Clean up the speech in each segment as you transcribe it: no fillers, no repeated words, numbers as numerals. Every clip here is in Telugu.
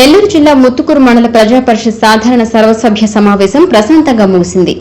నెల్లూరు జిల్లా ముత్తుకూరు మండల ప్రజా పరిషత్ సాధారణ సర్వసభ్య సమావేశం ప్రశాంతంగా ముగిసింది.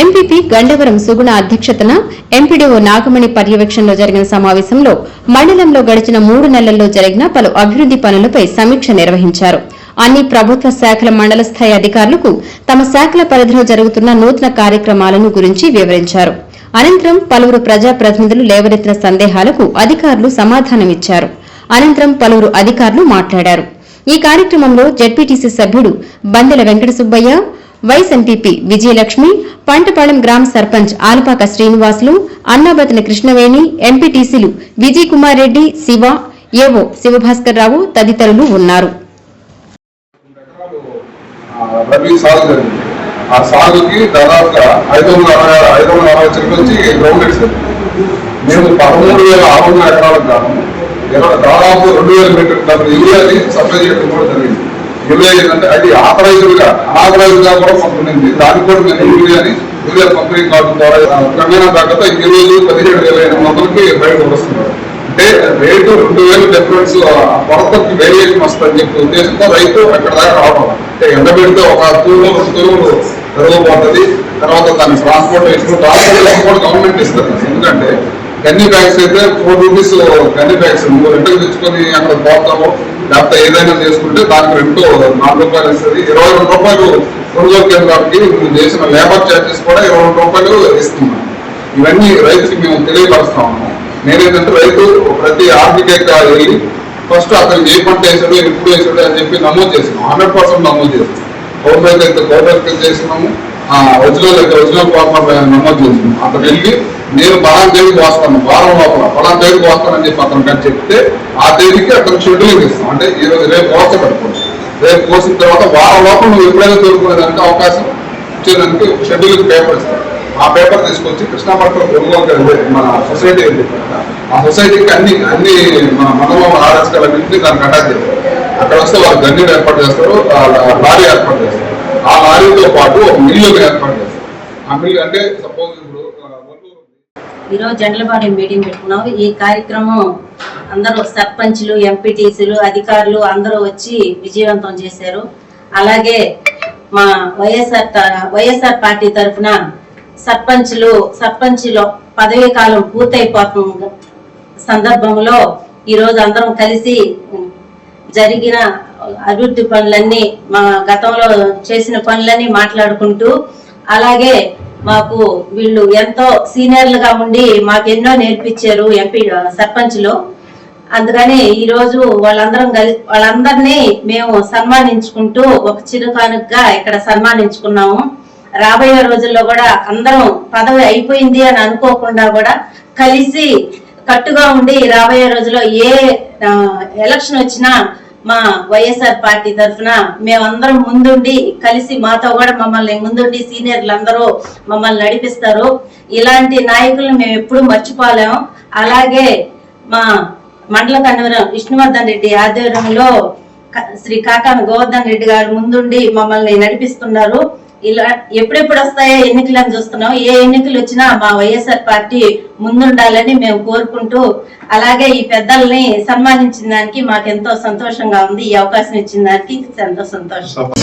ఎంపీపీ గండవరం సుగుణ అధ్యక్షతన ఎంపీడీఓ నాగమణి పర్యవేక్షణలో జరిగిన సమావేశంలో మండలంలో గడిచిన 3 నెలల్లో జరిగిన పలు అభివృద్ది పనులపై సమీక్ష నిర్వహించారు. అన్ని ప్రభుత్వ శాఖల మండల స్థాయి అధికారులకు తమ శాఖల పరిధిలో జరుగుతున్న నూతన కార్యక్రమాలను గురించి వివరించారు. అనంతరం పలువురు ప్రజాప్రతినిధులు లేవనెత్తిన సందేహాలకు అధికారులు సమాధానమిచ్చారు. అనంతరం పలువురు అధికారులు మాట్లాడారు. ఈ కార్యక్రమంలో జెడ్పీటీసీ సభ్యుడు బందెల వెంకట సుబ్బయ్య, వైస్ ఎంపీపీ విజయలక్ష్మి, పంటపాళెం గ్రామ సర్పంచ్ ఆలపాక శ్రీనివాసులు, అన్నాబతిని కృష్ణవేణి, ఎంపీటీసీలు విజయ్ కుమార్ రెడ్డి, శివ, ఏవో శివభాస్కర్ రావు తదితరులు ఉన్నారు. దాదాపు 2000 మెట్రిక్ టన్నుల యూరియాని సప్లై చేయడం కూడా జరిగింది. యూరియా ఏంటంటే అది ఆథరైజ్డ్గా అనాథరైజ్డ్గా కూడా పంపిణీ, దానికి కూడా మేము యూరియా పంపిణీ కార్డు ద్వారా క్రమేణా తగ్గత ఈ రోజు 17,800కి బయటకు వస్తున్నారు. అంటే రేటు 2000 డిఫరెన్స్ కొరతకి వేరియేషన్ వస్తుందని చెప్పి ఉద్దేశంతో రైతు అక్కడ దాకా రావడం. అంటే ఎండబెడితే ఒక 2 రోజులు పెరగబోతుంది. తర్వాత దాని ట్రాన్స్పోర్టేషన్ కూడా గవర్నమెంట్ ఇస్తుంది. ఎందుకంటే గన్ని బ్యాగ్స్ అయితే 4 రూపీస్ గన్ని బ్యాగ్స్ రెంట్కి తెచ్చుకొని అక్కడ పోతాము, లేకపోతే ఏదైనా చేసుకుంటే దానికి రెంట్ 4 రూపాయలు ఇస్తుంది. 22 రూపాయలు కొనుగోలు కేంద్రానికి చేసిన లేబర్ ఛార్జెస్ కూడా 22 రూపాయలు ఇస్తున్నాం. ఇవన్నీ రైతుకి మేము తెలియపరుస్తా ఉన్నాము. నేనేంటంటే రైతు ప్రతి ఆర్థిక వెళ్ళి ఫస్ట్ అతనికి ఏ పంట వేసాడు, ఎప్పుడు వేసాడు అని చెప్పి నమోదు చేసినాం. 100% నమోదు చేస్తున్నాం. కౌంటర్ అయితే కౌంటర్ చేసినాము, ఒరిజినల్ ఫార్మర్ నమోదు చేసినాము. అతను వెళ్ళి నేను పలానా తేదీకి వస్తాను, వారం లోపల పలానా తేదీకి వస్తానని చెప్పి అతను కానీ చెప్తే ఆ తేదీకి అతను షెడ్యూలింగ్ ఇస్తాం. అంటే ఈరోజు రేపు కోస పెట్టుకోండి, రేపు కోసిన తర్వాత వారం లోపల నువ్వు ఎప్పుడైనా తోలుకునేదానికి అవకాశం ఇచ్చేదానికి షెడ్యూలింగ్ పేపర్ ఇస్తాం. ఆ పేపర్ తీసుకొచ్చి కృష్ణాపట్నం కొనుగోలు మన సొసైటీ ఉంది, ఆ సొసైటీకి అన్ని మన మండలం ఆర్ఎస్కాలన్నింటినీ దానికి అటాచ్ చేస్తారు. అక్కడ వస్తే వాళ్ళు గన్నీలు ఏర్పాటు చేస్తారు, లారీ ఏర్పాటు చేస్తారు. ఆ లారీతో పాటు ఒక మిల్లు ఏర్పాటు చేస్తారు. ఆ మిల్లు అంటే సపోజ్ ఈరోజు జండ్లపాడి మీటింగ్ పెట్టుకున్నాం. ఈ కార్యక్రమం అందరూ సర్పంచ్లు, ఎంపీటీసీలు, అధికారులు అందరూ వచ్చి విజయవంతం చేశారు. అలాగే మా వైఎస్ఆర్ పార్టీ తరఫున సర్పంచ్లో పదవీ కాలం పూర్తయిపోతున్న సందర్భంలో ఈరోజు అందరం కలిసి జరిగిన అభివృద్ధి పనులన్నీ, మా గతంలో చేసిన పనులన్నీ మాట్లాడుకుంటూ, అలాగే మాకు వీళ్ళు ఎంతో సీనియర్లుగా ఉండి మాకు ఎన్నో నేర్పించారు సర్పంచ్లో. అందుకని ఈరోజు వాళ్ళందరినీ మేము సన్మానించుకుంటూ ఒక చిరుకానుకగా ఇక్కడ సన్మానించుకున్నాము. రాబోయే రోజుల్లో కూడా అందరం పదవి అయిపోయింది అని అనుకోకుండా కూడా కలిసి కట్టుగా ఉండి రాబోయే రోజుల్లో ఏ ఎలక్షన్ వచ్చినా మా వైఎస్ఆర్ పార్టీ తరఫున మేమందరం ముందుండి కలిసి మాతో కూడా మమ్మల్ని ముందుండి సీనియర్లు అందరూ మమ్మల్ని నడిపిస్తారు. ఇలాంటి నాయకులను మేము ఎప్పుడూ మర్చిపోలేము. అలాగే మా మండల కన్వీనర్ విష్ణువర్ధన్ రెడ్డి ఆధ్వర్యంలో శ్రీ కాకాన గోవర్ధన్ రెడ్డి గారు ముందుండి మమ్మల్ని నడిపిస్తున్నారు. ఇలా ఎప్పుడెప్పుడు వస్తాయో ఎన్నికలను చూస్తున్నాం. ఏ ఎన్నికలు వచ్చినా మా వైఎస్ఆర్ పార్టీ ముందుండాలని మేము కోరుకుంటూ, అలాగే ఈ పెద్దల్ని సన్మానించిన దానికి మాకెంతో సంతోషంగా ఉంది. ఈ అవకాశం ఇచ్చిన దానికి ఎంతో సంతోషం.